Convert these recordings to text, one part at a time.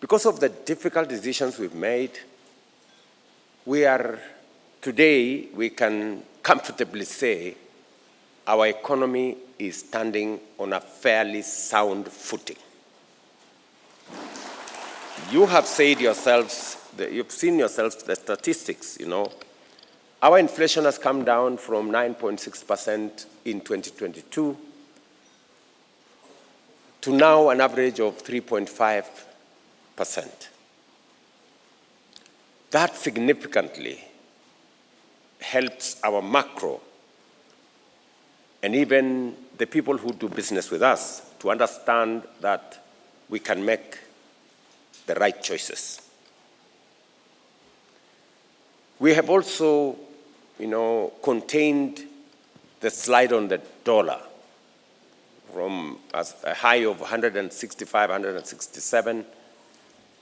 Because of the difficult decisions we've made, today we can comfortably say our economy is standing on a fairly sound footing. You have said yourselves, you've seen yourselves the statistics, Our inflation has come down from 9.6% in 2022 to now an average of 3.5%. That significantly helps our macro and even the people who do business with us to understand that we can make the right choices. We have also, contained the slide on the dollar from a high of 165, 167.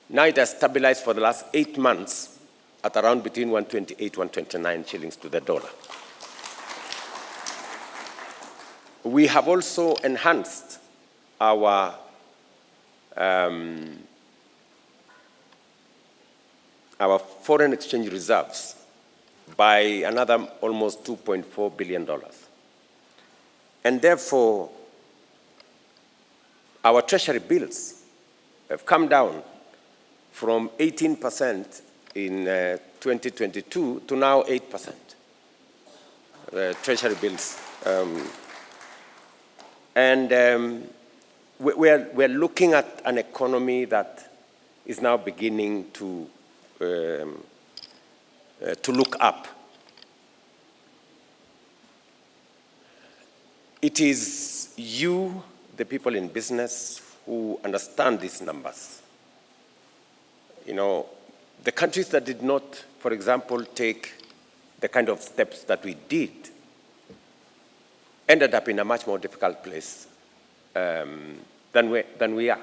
Now it has stabilized for the last 8 months at around between 128, 129 shillings to the dollar. We have also enhanced our foreign exchange reserves by another almost $2.4 billion. And therefore, our treasury bills have come down from 18% in 2022 to now 8%. The treasury bills. We're looking at an economy that is now beginning to look up. It is you, the people in business, who understand these numbers. The countries that did not, for example, take the kind of steps that we did ended up in a much more difficult place than we are.